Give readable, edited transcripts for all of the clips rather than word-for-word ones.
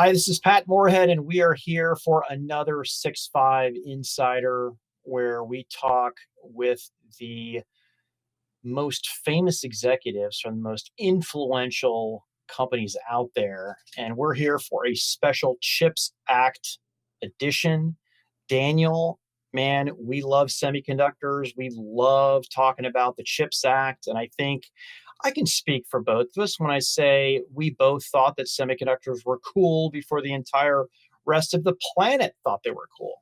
Hi, this is Pat Moorhead, and we are here for another 6-5 Insider where we talk with the most famous executives from the most influential companies out there. And we're here for a special CHIPS Act edition. Daniel, man, we love semiconductors. We love talking about the CHIPS Act. And I think I can speak for both of us when I say we both thought that semiconductors were cool before the entire rest of the planet thought they were cool.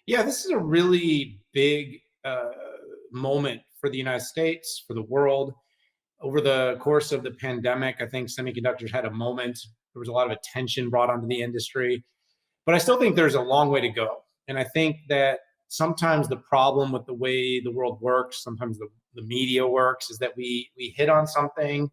Yeah, this is a really big moment for the United States, for the world. Over the course of the pandemic, I think semiconductors had a moment. There was a lot of attention brought onto the industry, but I still think there's a long way to go. And I think that sometimes the problem with the way the world works, sometimes the media works, is that we hit on something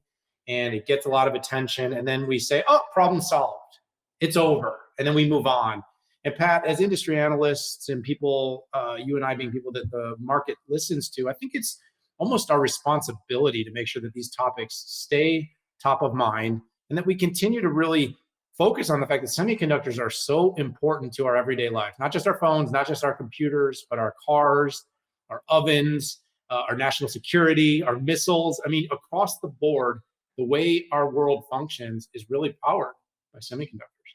and it gets a lot of attention, and then we say, "Oh, problem solved. It's over," and then we move on. And Pat, as industry analysts and people, you and I being people that the market listens to, I think it's almost our responsibility to make sure that these topics stay top of mind and that we continue to really focus on the fact that semiconductors are so important to our everyday life, not just our phones, not just our computers, but our cars, our ovens, our national security, our missiles. I mean, across the board, the way our world functions is really powered by semiconductors.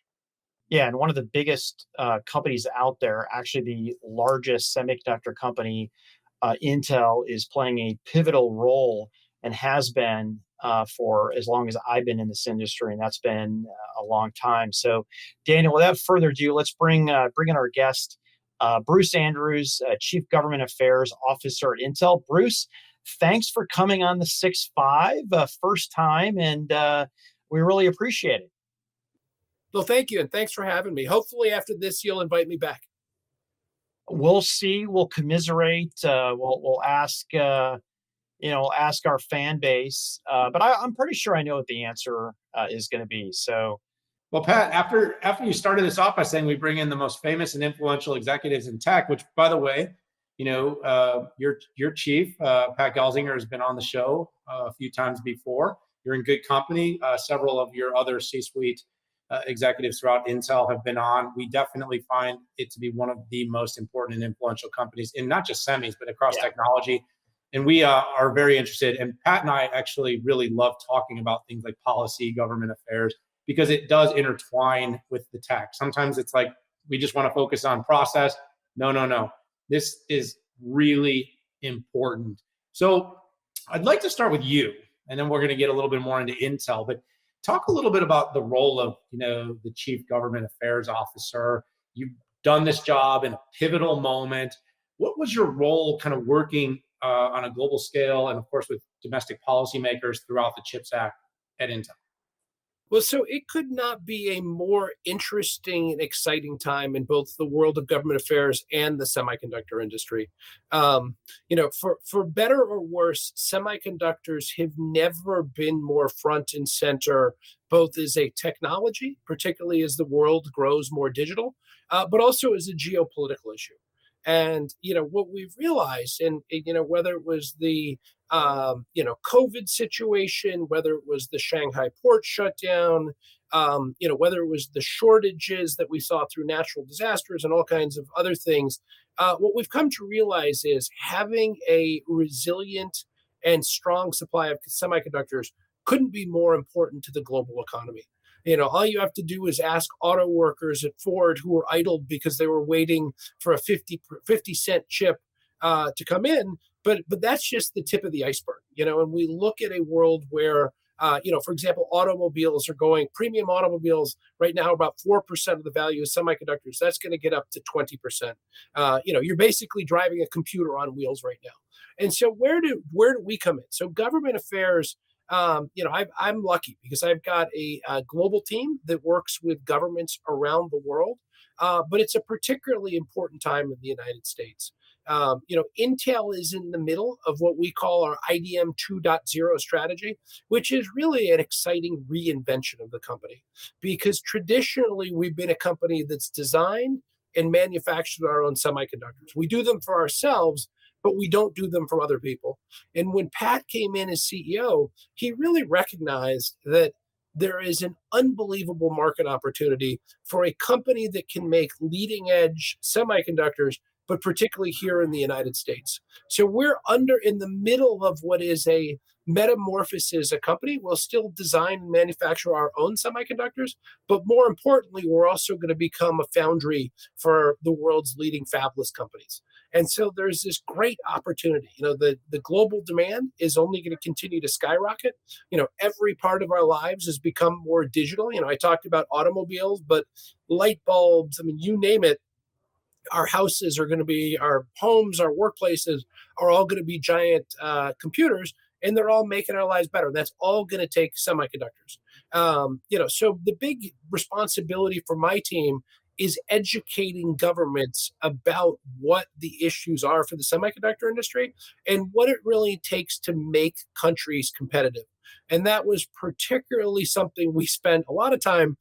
Yeah, and one of the biggest companies out there, actually the largest semiconductor company, Intel, is playing a pivotal role and has been for as long as I've been in this industry, and that's been a long time. So, Daniel, without further ado, let's bring in our guest, Bruce Andrews, Chief Government Affairs Officer at Intel. Bruce, thanks for coming on the 6-5, first time, and we really appreciate it. Well, thank you, and thanks for having me. Hopefully, after this, you'll invite me back. We'll see. We'll commiserate. We'll ask. Ask our fan base. But I'm pretty sure I know what the answer is going to be. So, Well, Pat, after you started this off by saying we bring in the most famous and influential executives in tech, which, by the way, your chief, Pat Gelsinger, has been on the show a few times before. You're in good company. Several of your other C-suite executives throughout Intel have been on. We definitely find it to be one of the most important and influential companies in not just semis, but across technology. And we are very interested. And Pat and I actually really love talking about things like policy, government affairs, because it does intertwine with the tech. Sometimes it's like we just want to focus on process. No. This is really important. So I'd like to start with you, and then we're going to get a little bit more into Intel. But talk a little bit about the role of, the Chief Government Affairs Officer. You've done this job in a pivotal moment. What was your role kind of working on a global scale and, of course, with domestic policymakers throughout the CHIPS Act at Intel? Well, so it could not be a more interesting and exciting time in both the world of government affairs and the semiconductor industry. For better or worse, semiconductors have never been more front and center, both as a technology, particularly as the world grows more digital, but also as a geopolitical issue. And what we've realized, and whether it was the COVID situation, whether it was the Shanghai port shutdown, whether it was the shortages that we saw through natural disasters and all kinds of other things, what we've come to realize is having a resilient and strong supply of semiconductors couldn't be more important to the global economy. All you have to do is ask auto workers at Ford who were idled because they were waiting for a 50-cent chip to come in. But that's just the tip of the iceberg, and we look at a world where, for example, premium automobiles right now are about 4% of the value of semiconductors. That's going to get up to 20%. You're basically driving a computer on wheels right now. And so where do we come in? So government affairs, I'm lucky because I've got a global team that works with governments around the world, but it's a particularly important time in the United States. Intel is in the middle of what we call our IDM 2.0 strategy, which is really an exciting reinvention of the company, because traditionally we've been a company that's designed and manufactured our own semiconductors. We do them for ourselves, but we don't do them for other people. And when Pat came in as CEO, he really recognized that there is an unbelievable market opportunity for a company that can make leading edge semiconductors, but particularly here in the United States. So we're in the middle of what is a metamorphosis. A company will still design and manufacture our own semiconductors, but more importantly, we're also going to become a foundry for the world's leading fabless companies. And so there's this great opportunity. The global demand is only going to continue to skyrocket. Every part of our lives has become more digital. I talked about automobiles, but light bulbs, I mean, you name it, our houses are going to be, our homes, our workplaces are all going to be giant computers, and they're all making our lives better. That's all going to take semiconductors. So the big responsibility for my team is educating governments about what the issues are for the semiconductor industry and what it really takes to make countries competitive. And that was particularly something we spent a lot of time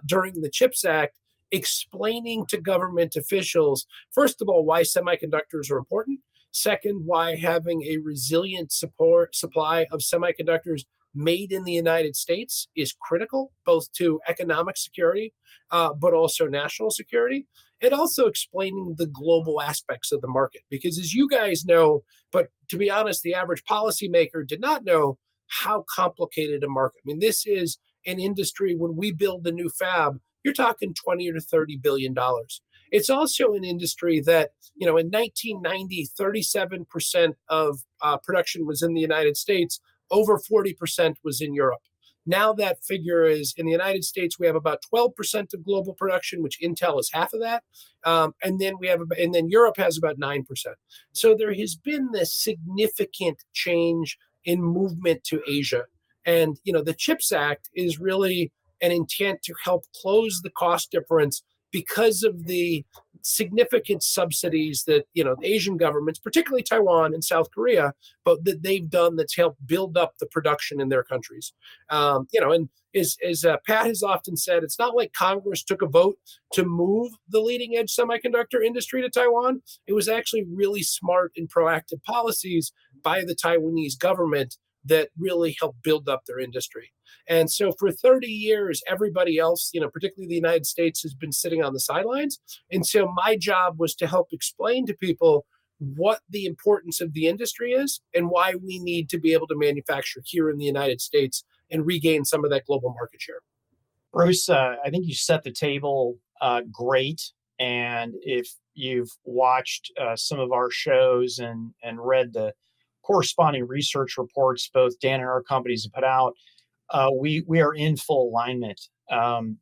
during the CHIPS Act explaining to government officials, first of all, why semiconductors are important. Second, why having a resilient supply of semiconductors made in the United States is critical, both to economic security, but also national security. And also explaining the global aspects of the market. Because as you guys know, but to be honest, the average policymaker did not know how complicated a market. I mean, this is an industry, when we build a new fab, you're talking 20 or 30 billion dollars. It's also an industry that, in 1990, 37% of production was in the United States, over 40% was in Europe. Now that figure is, in the United States, we have about 12% of global production, which Intel is half of that, and then Europe has about 9%. So there has been this significant change in movement to Asia, and the CHIPS Act is really an intent to help close the cost difference because of the significant subsidies that the Asian governments, particularly Taiwan and South Korea, but that they've done that's helped build up the production in their countries. And as Pat has often said, it's not like Congress took a vote to move the leading edge semiconductor industry to Taiwan. It was actually really smart and proactive policies by the Taiwanese government that really helped build up their industry. And so for 30 years, everybody else, particularly the United States, has been sitting on the sidelines. And so my job was to help explain to people what the importance of the industry is and why we need to be able to manufacture here in the United States and regain some of that global market share. Bruce, I think you set the table great. And if you've watched some of our shows and read the corresponding research reports both Dan and our companies have put out, we are in full alignment. And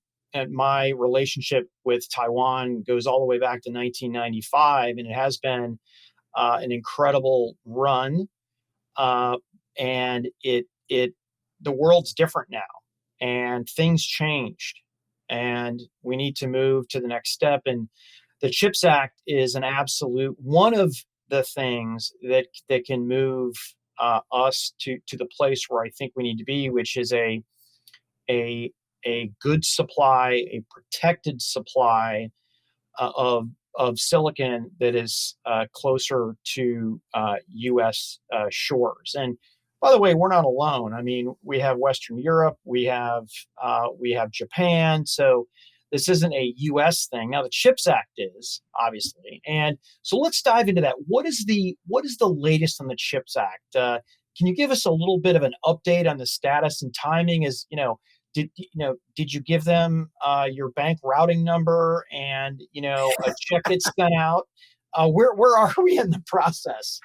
my relationship with Taiwan goes all the way back to 1995, and it has been an incredible run. And the world's different now, and things changed, and we need to move to the next step. And the CHIPS Act is an absolute one of the things that can move us to the place where I think we need to be, which is a good supply, a protected supply of silicon that is closer to U.S. shores. And by the way, we're not alone. I mean, we have Western Europe, we have Japan. So this isn't a U.S. thing. Now the CHIPS Act is, obviously, and so let's dive into that. What is the latest on the CHIPS Act? Can you give us a little bit of an update on the status and timing? Did you give them your bank routing number and a check gets sent out? Where are we in the process?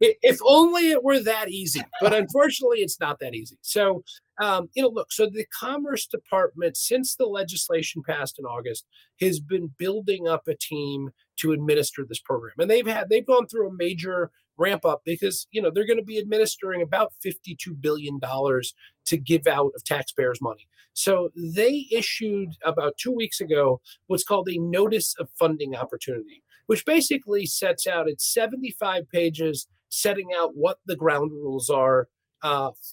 If only it were that easy, but unfortunately, it's not that easy. So, look, so the Commerce Department, since the legislation passed in August, has been building up a team to administer this program, and they've gone through a major ramp up because they're going to be administering about $52 billion to give out of taxpayers' money. So they issued about 2 weeks ago what's called a notice of funding opportunity, which basically sets out, it's 75 pages setting out what the ground rules are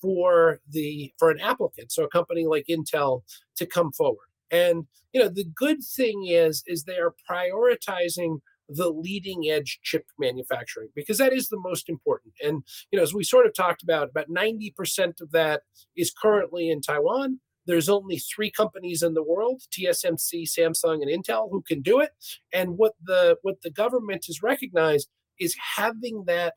for an applicant, so a company like Intel, to come forward. And the good thing is they are prioritizing the leading edge chip manufacturing, because that is the most important. And, as we sort of talked about 90% of that is currently in Taiwan. There's only 3 companies in the world, TSMC, Samsung, and Intel, who can do it. And what the government has recognized is having that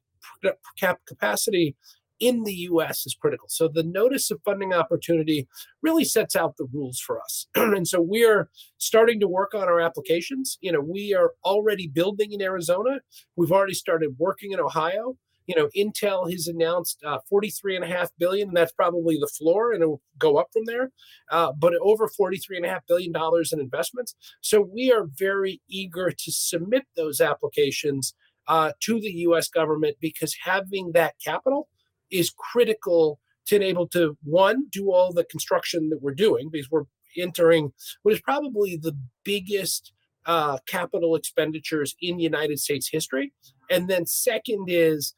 capacity in the US is critical. So the notice of funding opportunity really sets out the rules for us. And so we are starting to work on our applications. We are already building in Arizona. We've already started working in Ohio. Intel has announced 43.5 billion, and that's probably the floor, and it will go up from there. But over $43.5 billion in investments. So we are very eager to submit those applications to the U.S. government, because having that capital is critical to enable to, one, do all the construction that we're doing, because we're entering what is probably the biggest capital expenditures in United States history. And then second is,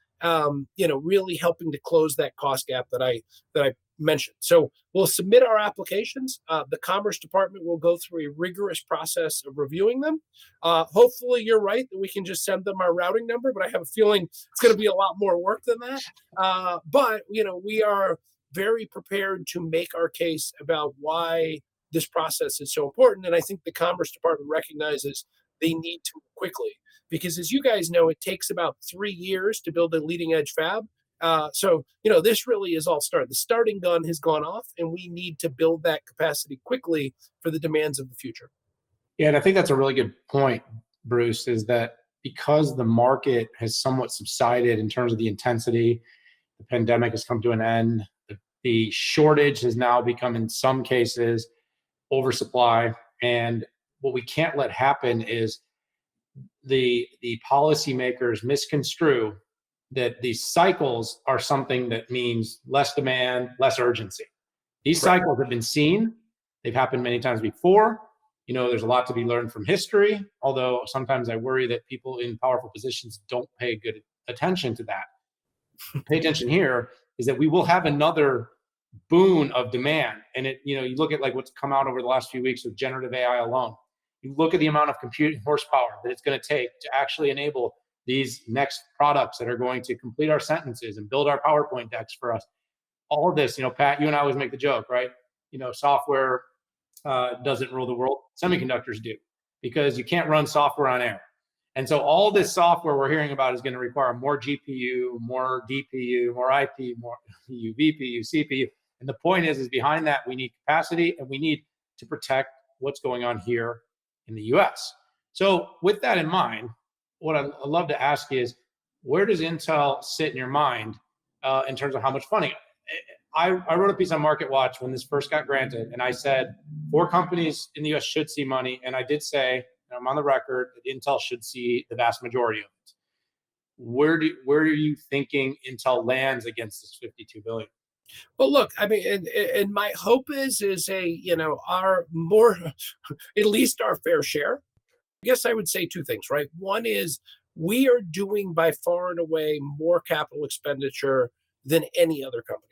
really helping to close that cost gap that I mentioned. So we'll submit our applications. The Commerce Department will go through a rigorous process of reviewing them. Hopefully, you're right that we can just send them our routing number, but I have a feeling it's going to be a lot more work than that. But we are very prepared to make our case about why this process is so important. And I think the Commerce Department recognizes they need to move quickly, because, as you guys know, it takes about 3 years to build a leading edge fab. So this really is all started. The starting gun has gone off, and we need to build that capacity quickly for the demands of the future. Yeah, and I think that's a really good point, Bruce, is that because the market has somewhat subsided in terms of the intensity, the pandemic has come to an end, the shortage has now become, in some cases, oversupply. And what we can't let happen is the policymakers misconstrue that these cycles are something that means less demand, less urgency. These cycles have been seen. They've happened many times before. There's a lot to be learned from history, although sometimes I worry that people in powerful positions don't pay good attention to that. Pay attention here is that we will have another boon of demand. And you look at like what's come out over the last few weeks with generative AI alone. You look at the amount of computing horsepower that it's going to take to actually enable these next products that are going to complete our sentences and build our PowerPoint decks for us. All of this, Pat, you and I always make the joke, right? Software doesn't rule the world. Semiconductors do, because you can't run software on air. And so all this software we're hearing about is going to require more GPU, more DPU, more IP, more VPU, CPU. And the point is behind that, we need capacity, and we need to protect what's going on here in the US. So with that in mind, what I'd love to ask is, where does Intel sit in your mind in terms of how much funding? I wrote a piece on Market Watch when this first got granted, and I said 4 companies in the US should see money. And I did say, and I'm on the record, that Intel should see the vast majority of it. Where are you thinking Intel lands against this $52 billion? Well, look, I mean, and my hope is our more, at least our fair share. I guess I would say 2 things, right? One is we are doing by far and away more capital expenditure than any other company.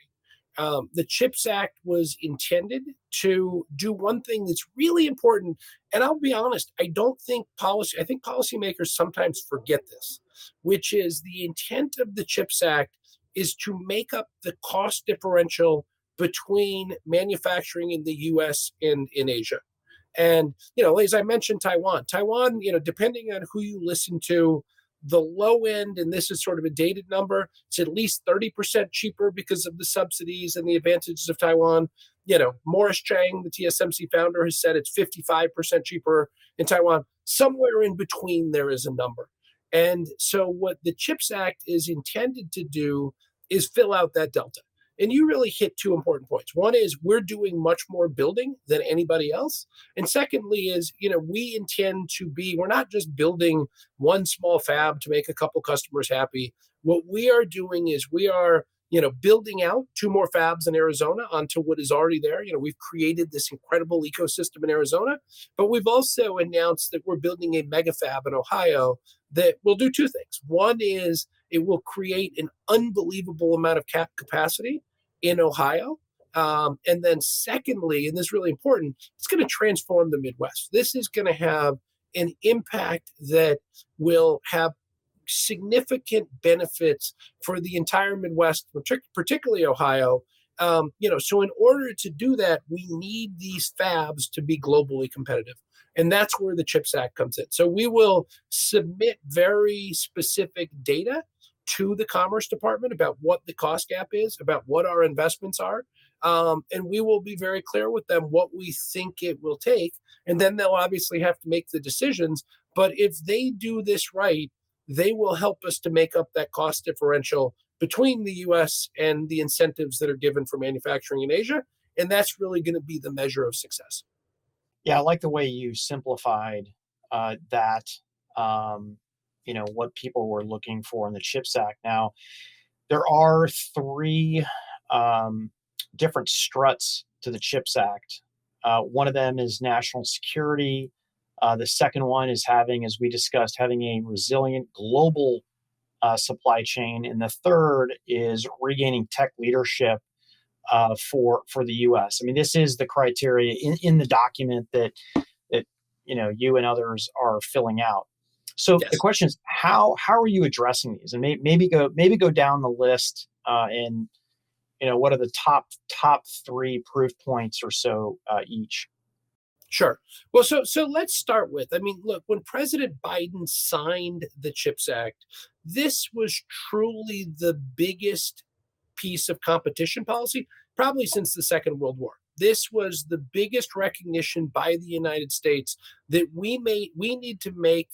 The CHIPS Act was intended to do one thing that's really important. And I'll be honest, I think policymakers sometimes forget this, which is the intent of the CHIPS Act is to make up the cost differential between manufacturing in the US and in Asia. And, as I mentioned, Taiwan, depending on who you listen to, the low end, and this is sort of a dated number, it's at least 30% cheaper because of the subsidies and the advantages of Taiwan. Morris Chang, the TSMC founder, has said it's 55% cheaper in Taiwan. Somewhere in between there is a number. And so what the CHIPS Act is intended to do is fill out that delta. And you really hit 2 important points. One is we're doing much more building than anybody else. And secondly is, we intend to we're not just building one small fab to make a couple customers happy. What we are doing is we are, building out 2 more fabs in Arizona onto what is already there. We've created this incredible ecosystem in Arizona, but we've also announced that we're building a mega fab in Ohio that will do 2 things. One is it will create an unbelievable amount of capacity in Ohio. And then secondly, and this is really important, it's going to transform the Midwest. This is going to have an impact that will have significant benefits for the entire Midwest, particularly Ohio. So in order to do that, we need these fabs to be globally competitive. And that's where the CHIPS Act comes in. So we will submit very specific data to the Commerce Department about what the cost gap is, about what our investments are. And we will be very clear with them what we think it will take. And then they'll obviously have to make the decisions. But if they do this right, they will help us to make up that cost differential between the US and the incentives that are given for manufacturing in Asia. And that's really going to be the measure of success. Yeah, I like the way you simplified that, what people were looking for in the CHIPS Act. Now, there are three different struts to the CHIPS Act. One of them is national security. The second one is having, as we discussed, having a resilient global supply chain. And the third is regaining tech leadership for the U.S. I mean, this is the criteria in the document that you and others are filling out. So Yes. the question is, how are you addressing these? And maybe go down the list and what are the top three proof points or so each. Sure. Well, so let's start with, I mean, look, when President Biden signed the CHIPS Act, this was truly the biggest piece of competition policy, probably since the Second World War. This was the biggest recognition by the United States that we need to make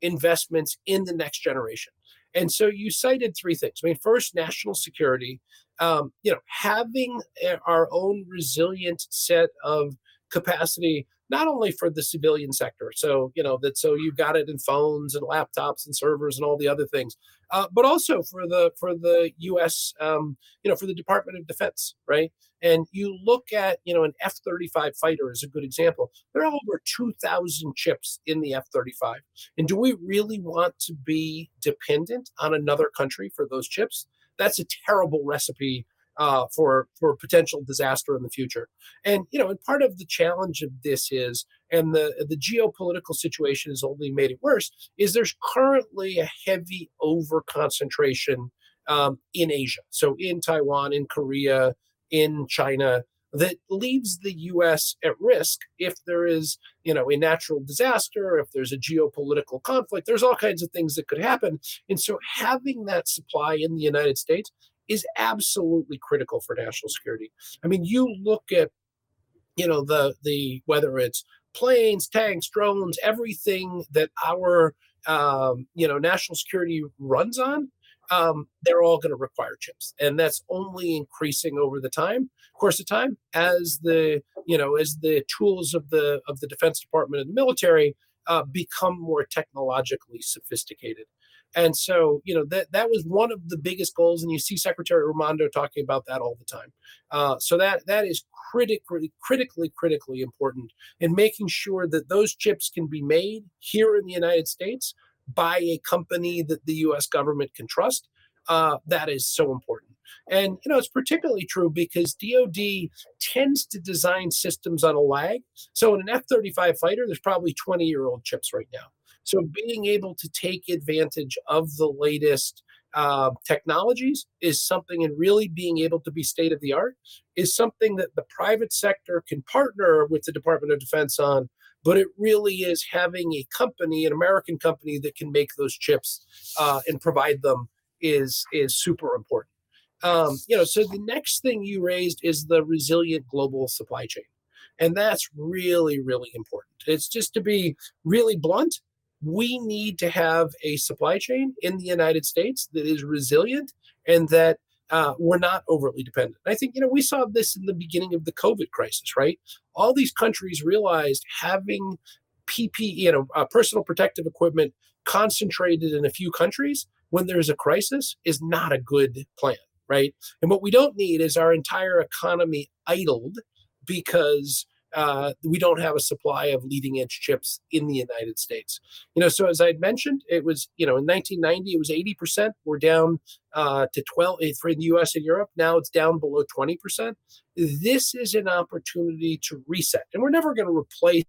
investments in the next generation. And so you cited three things. I mean, first, national security. Having our own resilient set of capacity, not only for the civilian sector, so you've got it in phones and laptops and servers and all the other things, but also for the U.S. For the Department of Defense, right? And you look at an F-35 fighter is a good example. There are over 2,000 chips in the F-35, and do we really want to be dependent on another country for those chips? That's a terrible recipe for potential disaster in the future. And part of the challenge of this is, and the geopolitical situation has only made it worse, is there's currently a heavy over concentration in Asia. So in Taiwan, in Korea, in China, that leaves the U.S. at risk if there is, a natural disaster, if there's a geopolitical conflict. There's all kinds of things that could happen. And so having that supply in the United States is absolutely critical for national security. I mean, you look at, the whether it's planes, tanks, drones, everything that our national security runs on, they're all going to require chips, and that's only increasing over the course of time, as the tools of the Defense Department and the military become more technologically sophisticated. And so, that was one of the biggest goals, and you see Secretary Raimondo talking about that all the time. So that is critically important in making sure that those chips can be made here in the United States by a company that the U.S. government can trust. That is so important. And, it's particularly true because DoD tends to design systems on a lag. So in an F-35 fighter, there's probably 20-year-old chips right now. So being able to take advantage of the latest technologies is something, and really being able to be state of the art is something that the private sector can partner with the Department of Defense on. But it really is having a company, an American company, that can make those chips and provide them is super important. So the next thing you raised is the resilient global supply chain. And that's really, really important. It's just, to be really blunt, we need to have a supply chain in the United States that is resilient and that we're not overly dependent. I think, we saw this in the beginning of the COVID crisis, right? All these countries realized having PPE, personal protective equipment concentrated in a few countries when there's a crisis is not a good plan, right? And what we don't need is our entire economy idled because we don't have a supply of leading edge chips in the United States. So as I'd mentioned, it was, in 1990, it was 80%. We're down to 12 for the US and Europe. Now it's down below 20%. This is an opportunity to reset. And we're never going to replace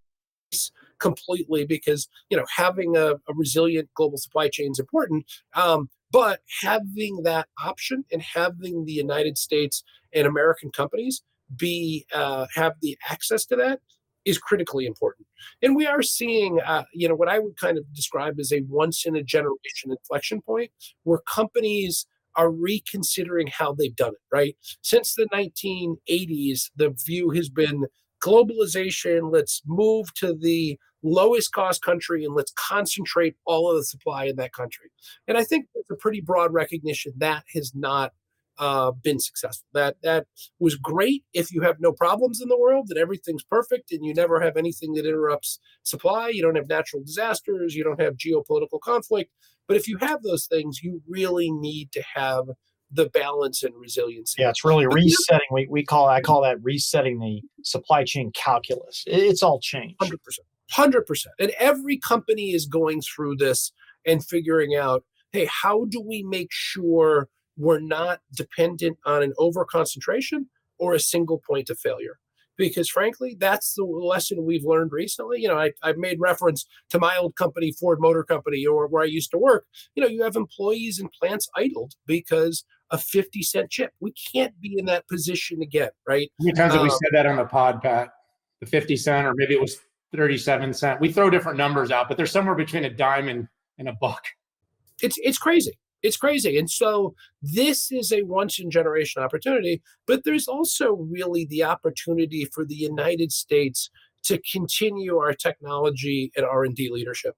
completely because, having a resilient global supply chain is important. But having that option and having the United States and American companies have the access to that is critically important. And we are seeing, what I would kind of describe as a once in a generation inflection point where companies are reconsidering how they've done it, right? Since the 1980s, the view has been globalization, let's move to the lowest cost country and let's concentrate all of the supply in that country. And I think there's a pretty broad recognition that has not been successful. That was great if you have no problems in the world, that everything's perfect and you never have anything that interrupts supply. You don't have natural disasters, you don't have geopolitical conflict. But if you have those things, you really need to have the balance and resiliency. Yeah, it's really resetting. I call that resetting the supply chain calculus. It's all changed. 100%. 100%. And every company is going through this and figuring out, hey, how do we make sure we're not dependent on an over concentration or a single point of failure? Because frankly, that's the lesson we've learned recently. I've made reference to my old company, Ford Motor Company, or where I used to work. You have employees and plants idled because a 50-cent chip. We can't be in that position again, right? How many times have we said that on the pod, Pat? The 50 cent, or maybe it was 37 cent. We throw different numbers out, but they're somewhere between a dime and a buck. It's crazy. It's crazy. And so this is a once in generation opportunity, but there's also really the opportunity for the United States to continue our technology and R&D leadership.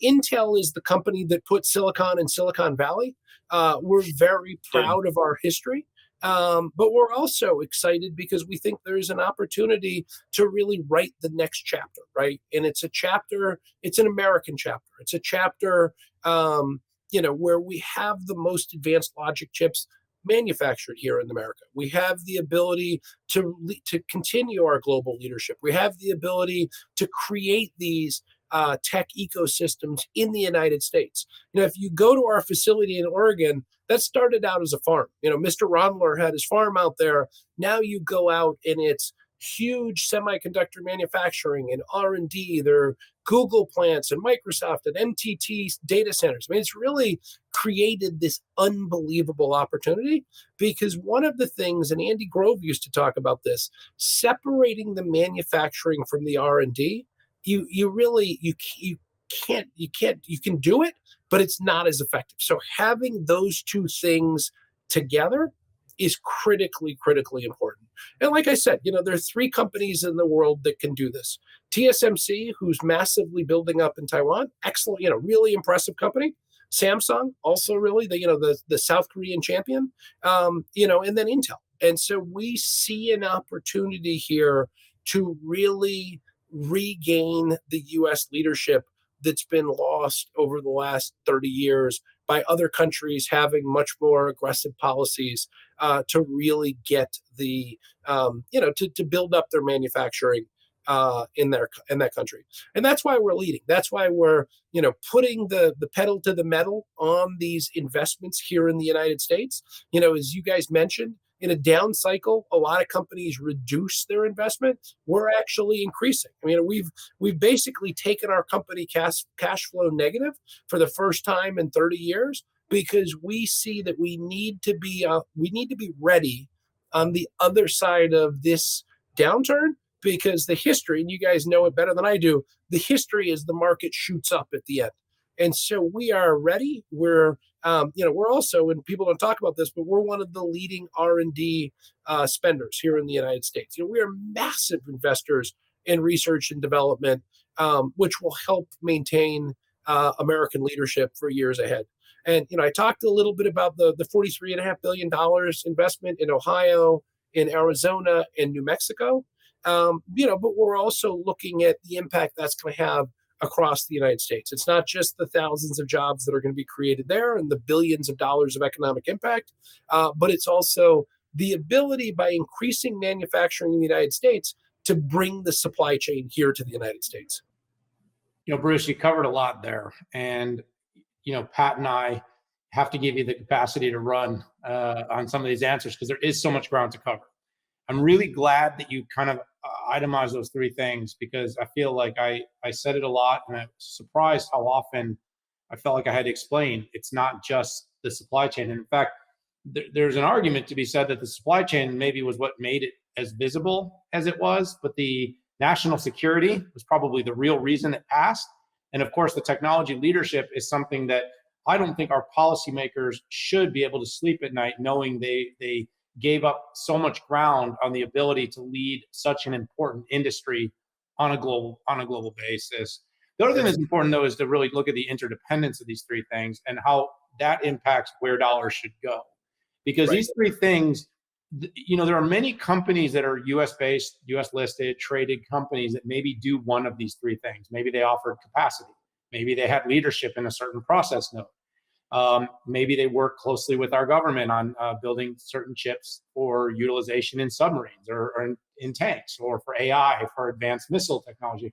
Intel is the company that put silicon in Silicon Valley. We're very proud of our history. But we're also excited because we think there's an opportunity to really write the next chapter, right? And it's an American chapter. It's a chapter, where we have the most advanced logic chips manufactured here in America. We have the ability to continue our global leadership. We have the ability to create these tech ecosystems in the United States. If you go to our facility in Oregon, that started out as a farm. Mr. Ronler had his farm out there. Now you go out and it's huge semiconductor manufacturing and R&D. There are Google plants and Microsoft and MTT data centers. I mean, it's really created this unbelievable opportunity because one of the things, and Andy Grove used to talk about this, separating the manufacturing from the R&D, you can do it, but it's not as effective. So having those two things together is critically important. And like I said, there are 3 companies in the world that can do this. TSMC, who's massively building up in Taiwan, excellent, really impressive company. Samsung, also really the South Korean champion, and then Intel. And so we see an opportunity here to really regain the U.S. leadership that's been lost over the last 30 years by other countries having much more aggressive policies to really get the, to build up their manufacturing in that country. And that's why we're leading. That's why we're, putting the pedal to the metal on these investments here in the United States. As you guys mentioned, in a down cycle, a lot of companies reduce their investment. We're actually increasing. I mean, we've basically taken our company cash flow negative for the first time in 30 years because we see that we need to be ready on the other side of this downturn because the history, and you guys know it better than I do, the history is the market shoots up at the end. And so we are ready. We're also, and people don't talk about this, but we're one of the leading R&D spenders here in the United States. We are massive investors in research and development, which will help maintain American leadership for years ahead. And I talked a little bit about the $43.5 billion investment in Ohio, in Arizona, and New Mexico. But we're also looking at the impact that's going to have across the United States. It's not just the thousands of jobs that are going to be created there and the billions of dollars of economic impact, but it's also the ability by increasing manufacturing in the United States to bring the supply chain here to the United States. Bruce, you covered a lot there. And, Pat and I have to give you the capacity to run on some of these answers because there is so much ground to cover. I'm really glad that you kind of itemize those three things because I feel like I said it a lot, and I'm surprised how often I felt like I had to explain it's not just the supply chain. And in fact, there's an argument to be said that the supply chain maybe was what made it as visible as it was, but the national security was probably the real reason it passed. And of course, the technology leadership is something that I don't think our policymakers should be able to sleep at night knowing they gave up so much ground on the ability to lead such an important industry on a global basis. The other thing that's important, though, is to really look at the interdependence of these three things and how that impacts where dollars should go. Because these three things, there are many companies that are US based, US listed, traded companies that maybe do one of these three things. Maybe they offered capacity. Maybe they had leadership in a certain process node. Maybe they work closely with our government on building certain chips for utilization in submarines or in tanks or for AI, for advanced missile technology.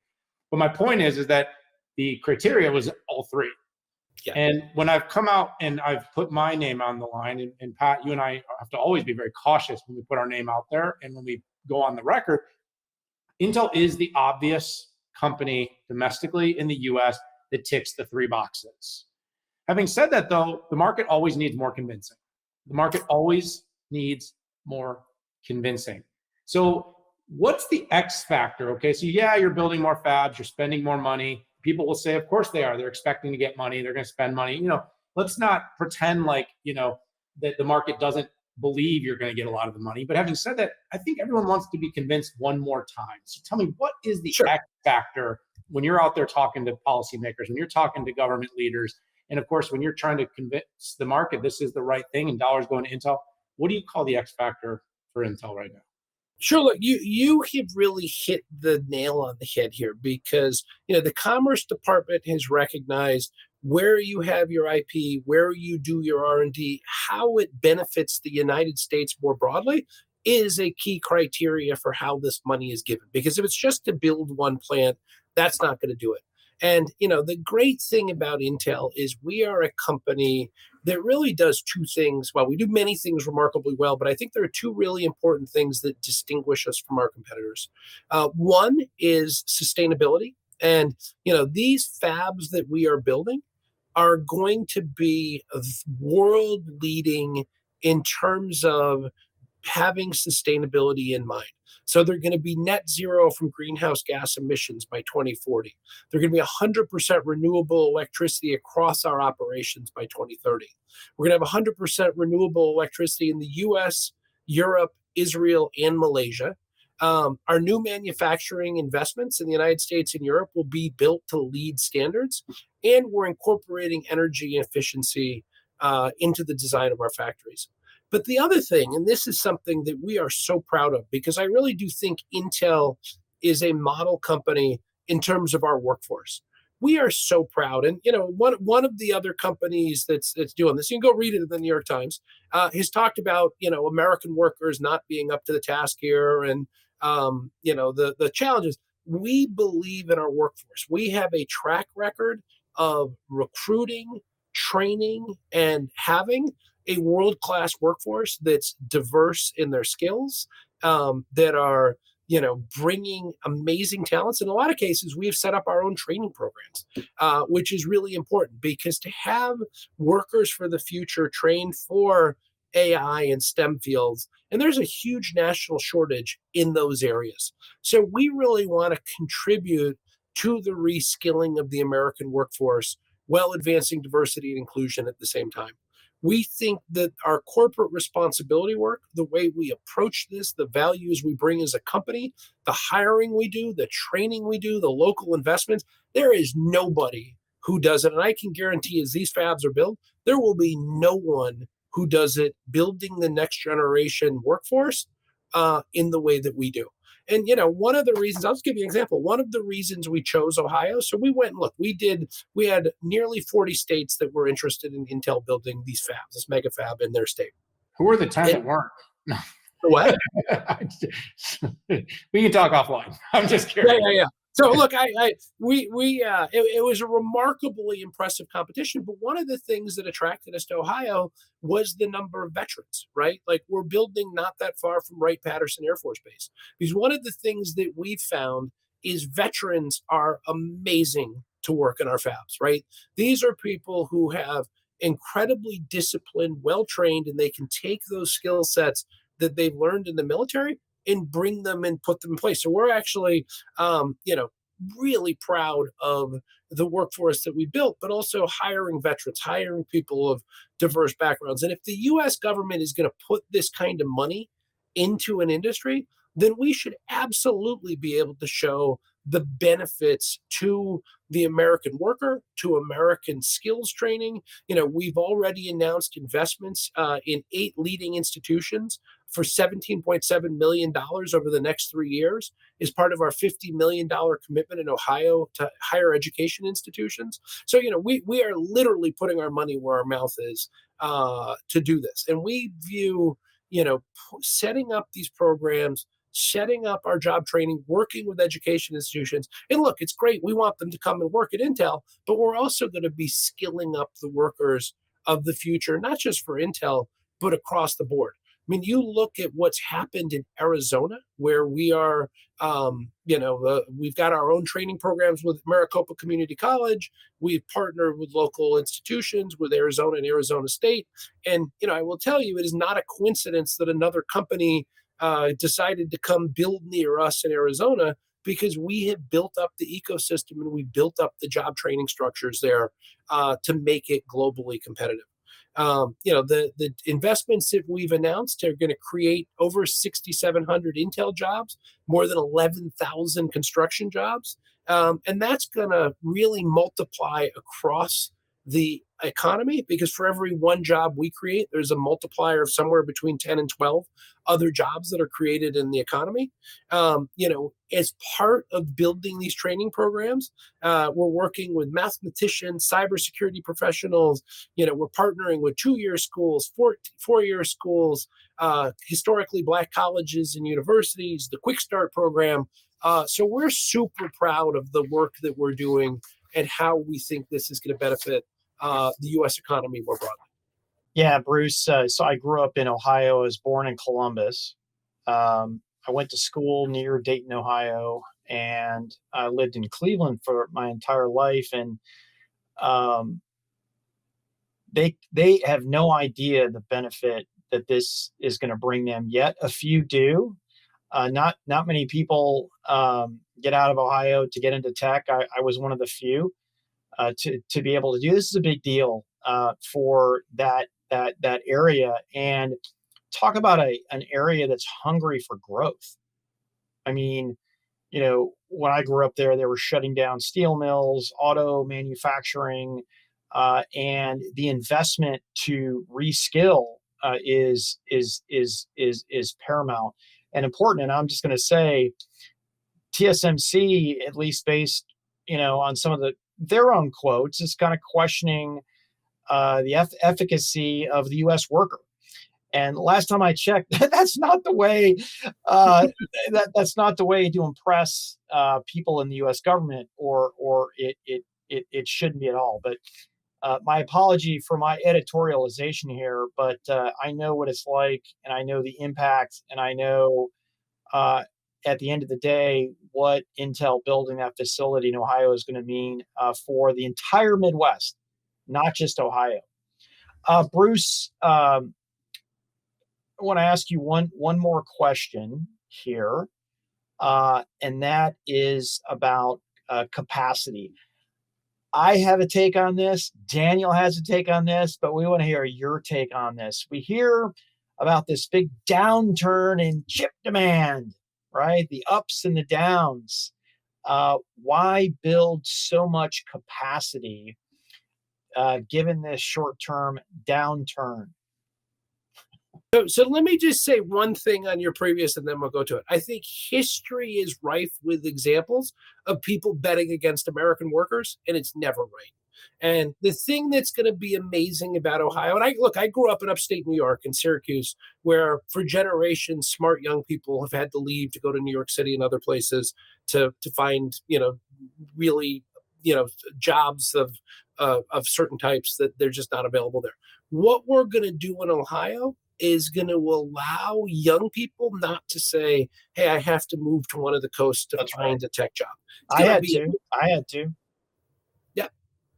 But my point is that the criteria was all three. Yeah. And when I've come out and I've put my name on the line, and Pat, you and I have to always be very cautious when we put our name out there and when we go on the record, Intel is the obvious company domestically in the US that ticks the three boxes. Having said that, though, the market always needs more convincing. The market always needs more convincing. So what's the X factor? Okay, so yeah, you're building more fabs, you're spending more money. People will say, of course they are. They're expecting to get money. They're going to spend money. Let's not pretend like, that the market doesn't believe you're going to get a lot of the money. But having said that, I think everyone wants to be convinced one more time. So tell me, what is the X factor when you're out there talking to policymakers, when you're talking to government leaders, and of course, when you're trying to convince the market this is the right thing and dollars going to Intel? What do you call the X factor for Intel right now? Sure. Look, you have really hit the nail on the head here because the Commerce Department has recognized where you have your IP, where you do your R&D, how it benefits the United States more broadly is a key criteria for how this money is given. Because if it's just to build one plant, that's not going to do it. And the great thing about Intel is we are a company that really does two things. Well, we do many things remarkably well, but I think there are two really important things that distinguish us from our competitors. One is sustainability. And, these fabs that we are building are going to be world leading in terms of having sustainability in mind. So they're going to be net zero from greenhouse gas emissions by 2040. They're going to be 100% renewable electricity across our operations by 2030. We're going to have 100% renewable electricity in the US, Europe, Israel, and Malaysia. Our new manufacturing investments in the United States and Europe will be built to LEED standards, and we're incorporating energy efficiency into the design of our factories. But the other thing, and this is something that we are so proud of, because I really do think Intel is a model company in terms of our workforce. We are so proud. And, one of the other companies that's doing this, you can go read it in the New York Times, has talked about, American workers not being up to the task here and, the challenges. We believe in our workforce. We have a track record of recruiting, training, and having a world-class workforce that's diverse in their skills, that are, bringing amazing talents. In a lot of cases, we've set up our own training programs, which is really important because to have workers for the future trained for AI and STEM fields, and there's a huge national shortage in those areas. So we really want to contribute to the reskilling of the American workforce while advancing diversity and inclusion at the same time. We think that our corporate responsibility work, the way we approach this, the values we bring as a company, the hiring we do, the training we do, the local investments, there is nobody who does it. And I can guarantee as these fabs are built, there will be no one who does it building the next generation workforce in the way that we do. And, one of the reasons, I'll just give you an example. One of the reasons we chose Ohio, so we went and looked, we had nearly 40 states that were interested in Intel building these fabs, this mega fab in their state. Who were the 10 that weren't? What? We can talk offline. I'm just curious. Yeah. So look, it was a remarkably impressive competition. But one of the things that attracted us to Ohio was the number of veterans, right? Like we're building not that far from Wright-Patterson Air Force Base. Because one of the things that we've found is veterans are amazing to work in our fabs, right? These are people who have incredibly disciplined, well trained, and they can take those skill sets that they've learned in the military and bring them and put them in place. So we're actually, really proud of the workforce that we built, but also hiring veterans, hiring people of diverse backgrounds. And if the US government is going to put this kind of money into an industry, then we should absolutely be able to show the benefits to the American worker, to American skills training. We've already announced investments in 8 leading institutions for $17.7 million over the next 3 years is part of our $50 million commitment in Ohio to higher education institutions. So, we are literally putting our money where our mouth is to do this. And we view, setting up these programs, setting up our job training, working with education institutions. And look, it's great. We want them to come and work at Intel, but we're also going to be skilling up the workers of the future, not just for Intel, but across the board. I mean, you look at what's happened in Arizona, where we are, we've got our own training programs with Maricopa Community College. We've partnered with local institutions with Arizona and Arizona State. And, I will tell you, it is not a coincidence that another company decided to come build near us in Arizona, because we have built up the ecosystem and we built up the job training structures there to make it globally competitive. The investments that we've announced are going to create over 6,700 Intel jobs, more than 11,000 construction jobs. And that's going to really multiply across the economy, because for every one job we create, there's a multiplier of somewhere between 10 and 12 other jobs that are created in the economy. As part of building these training programs, we're working with mathematicians, cybersecurity professionals. We're partnering with 2-year schools, 4-year schools, historically Black colleges and universities, the Quick Start program. So we're super proud of the work that we're doing and how we think this is going to benefit the U.S. economy more broadly. Yeah, Bruce. So I grew up in Ohio. I was born in Columbus. I went to school near Dayton, Ohio, and I lived in Cleveland for my entire life. And they have no idea the benefit that this is going to bring them yet. A few do. Not many people get out of Ohio to get into tech. I was one of the few to be able to do this. Is a big deal for that area. And talk about an area that's hungry for growth. I mean, when I grew up there, they were shutting down steel mills, auto manufacturing, and the investment to reskill is paramount and important. And I'm just going to say, TSMC, at least based, on some of their own quotes, is kind of questioning the efficacy of the U.S. worker. And last time I checked, that's not the way. That's not the way to impress people in the U.S. government, or it shouldn't be at all. But my apology for my editorialization here. But I know what it's like, and I know the impact, and I know at the end of the day what Intel building that facility in Ohio is going to mean for the entire Midwest, not just Ohio. Bruce, I want to ask you one more question here, and that is about capacity. I have a take on this. Daniel has a take on this, but we want to hear your take on this. We hear about this big downturn in chip demand, right? The ups and the downs. Why build so much capacity given this short-term downturn? So let me just say one thing on your previous, and then we'll go to it. I think history is rife with examples of people betting against American workers, and it's never right. And the thing that's going to be amazing about Ohio, and I grew up in upstate New York in Syracuse, where for generations, smart young people have had to leave to go to New York City and other places to find, really, jobs of certain types that they're just not available there. What we're going to do in Ohio is going to allow young people not to say, "Hey, I have to move to one of the coasts to That's right. find a tech job." It's I going to had be to. I had to. yeah.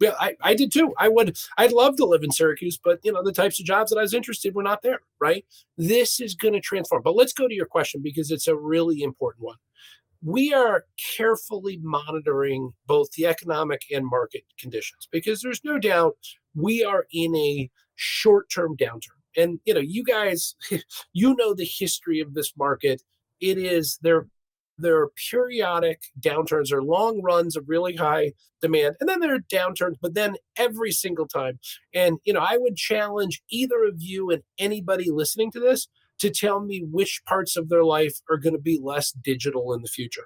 Yeah, I did too. I'd love to live in Syracuse, but the types of jobs that I was interested were not there, right? This is going to transform. But let's go to your question because it's a really important one. We are carefully monitoring both the economic and market conditions because there's no doubt we are in a short-term downturn. And you guys, the history of this market. It is there are periodic downturns or long runs of really high demand, and then there are downturns, but then every single time. And I would challenge either of you and anybody listening to this to tell me which parts of their life are going to be less digital in the future.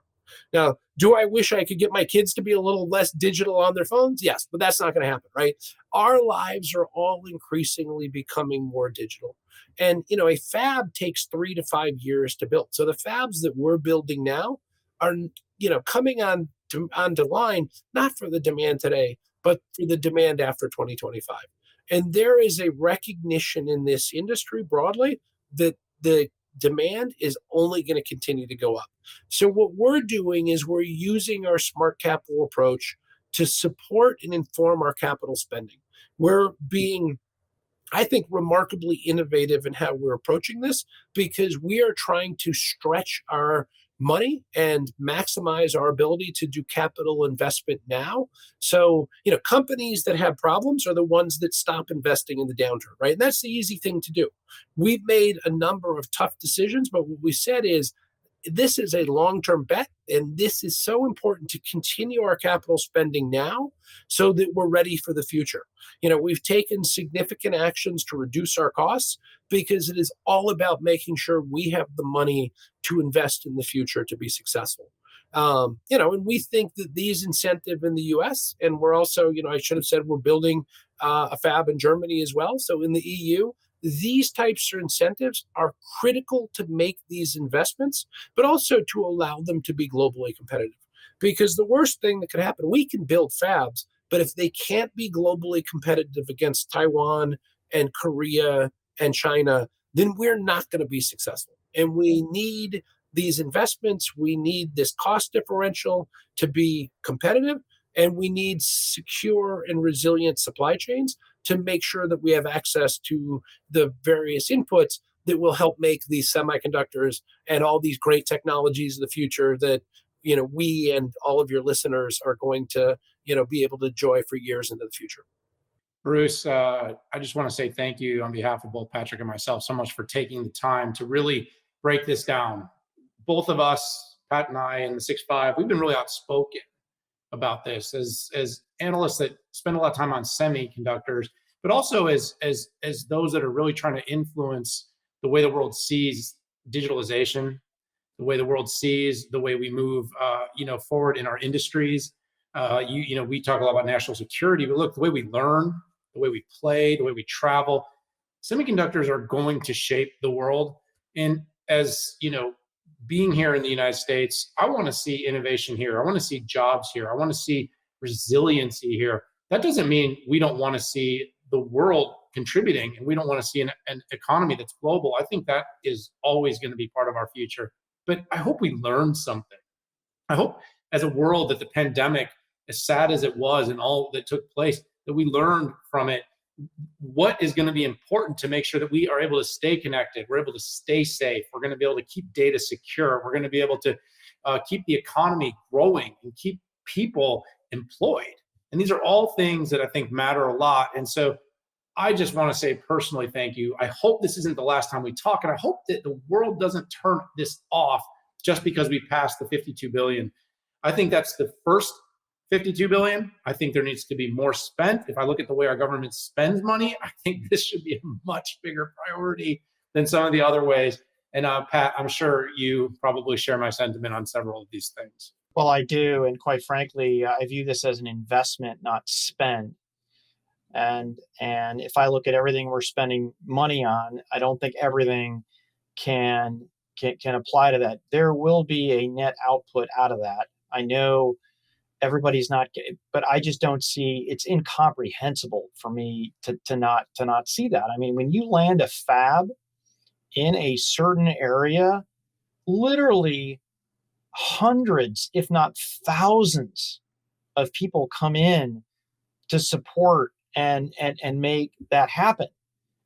Now, do I wish I could get my kids to be a little less digital on their phones? Yes, but that's not going to happen, right? Our lives are all increasingly becoming more digital. And, a fab takes 3 to 5 years to build. So the fabs that we're building now are, coming onto line, not for the demand today, but for the demand after 2025. And there is a recognition in this industry broadly that the demand is only going to continue to go up. So what we're doing is we're using our smart capital approach to support and inform our capital spending. We're being, I think, remarkably innovative in how we're approaching this because we are trying to stretch our money and maximize our ability to do capital investment now. So, companies that have problems are the ones that stop investing in the downturn, right? And that's the easy thing to do. We've made a number of tough decisions, but what we said is this is a long-term bet, and this is so important to continue our capital spending now so that we're ready for the future. We've taken significant actions to reduce our costs because it is all about making sure we have the money to invest in the future to be successful. And we think that these incentive in the U.S. and we're also, I should have said we're building a fab in Germany as well. So in the EU, these types of incentives are critical to make these investments, but also to allow them to be globally competitive. Because the worst thing that could happen, we can build fabs, but if they can't be globally competitive against Taiwan and Korea and China, then we're not going to be successful. And we need these investments. We need this cost differential to be competitive. And we need secure and resilient supply chains to make sure that we have access to the various inputs that will help make these semiconductors and all these great technologies of the future that we and all of your listeners are going to be able to enjoy for years into the future. Bruce, I just want to say thank you on behalf of both Patrick and myself so much for taking the time to really break this down. Both of us, Pat and I, in the 6.5, we've been really outspoken about this as analysts that spend a lot of time on semiconductors, but also as those that are really trying to influence the way the world sees digitalization, the way the world sees the way we move, forward in our industries. We talk a lot about national security, but look, the way we learn, the way we play, the way we travel, semiconductors are going to shape the world. And as being here in the United States, I want to see innovation here. I want to see jobs here. I want to see resiliency here. That doesn't mean we don't want to see the world contributing and we don't want to see an economy that's global. I think that is always going to be part of our future. But I hope we learn something. I hope as a world that the pandemic, as sad as it was and all that took place, that we learned from it what is going to be important to make sure that we are able to stay connected, we're able to stay safe, we're going to be able to keep data secure, we're going to be able to keep the economy growing and keep people employed. And these are all things that I think matter a lot. And so I just want to say personally, thank you. I hope this isn't the last time we talk, and I hope that the world doesn't turn this off just because we passed the 52 billion. I think that's the first 52 billion. I think there needs to be more spent. If I look at the way our government spends money, I think this should be a much bigger priority than some of the other ways. And Pat, I'm sure you probably share my sentiment on several of these things. Well, I do. And quite frankly, I view this as an investment, not spend. And if I look at everything we're spending money on, I don't think everything can apply to that. There will be a net output out of that. I know everybody's not, but I just don't see, it's incomprehensible for me to not see that. I mean, when you land a fab in a certain area, literally hundreds, if not thousands of people come in to support and make that happen.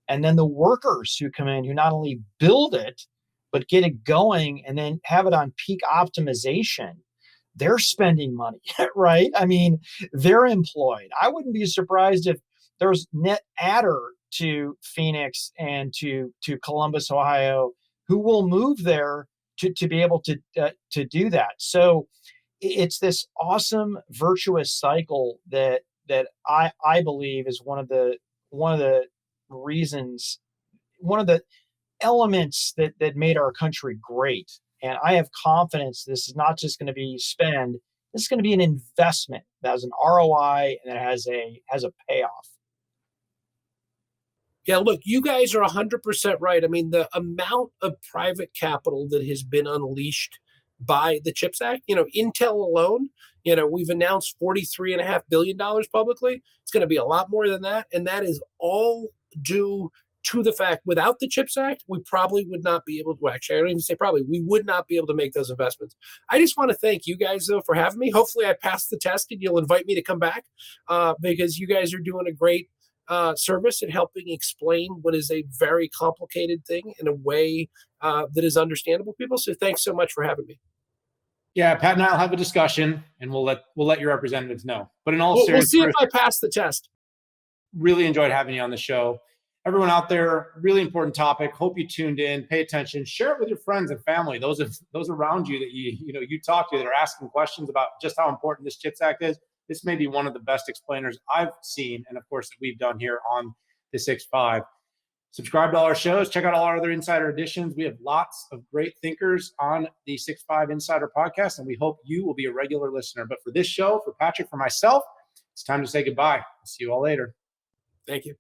And then the workers who come in, who not only build it, but get it going and then have it on peak optimization, they're spending money, right? I mean, they're employed. I wouldn't be surprised if there's net adder to Phoenix and to Columbus, Ohio, who will move there to be able to do that. So it's this awesome virtuous cycle that I believe is one of the reasons, one of the elements that made our country great. And I have confidence this is not just going to be spend, this is going to be an investment that has an ROI and that has a payoff. Yeah, look, you guys are 100% right. I mean, the amount of private capital that has been unleashed by the CHIPS Act, Intel alone, we've announced $43.5 billion publicly. It's going to be a lot more than that. And that is all due to the fact without the CHIPS Act, we probably would not be able to, actually, I don't even say probably, we would not be able to make those investments. I just want to thank you guys, though, for having me. Hopefully I passed the test and you'll invite me to come back because you guys are doing a great service and helping explain what is a very complicated thing in a way that is understandable to people. So thanks so much for having me. Yeah, Pat and I'll have a discussion, and we'll let your representatives know. But in all We'll seriousness, see if I pass the test. Really enjoyed having you on the show. Everyone out there, really important topic. Hope you tuned in. Pay attention. Share it with your friends and family. Those around you that you talk to that are asking questions about just how important this CHIPS Act is. This may be one of the best explainers I've seen, and of course that we've done here on the 6-5. Subscribe to all our shows. Check out all our other Insider editions. We have lots of great thinkers on the 6-5 Insider podcast, and we hope you will be a regular listener. But for this show, for Patrick, for myself, it's time to say goodbye. I'll see you all later. Thank you.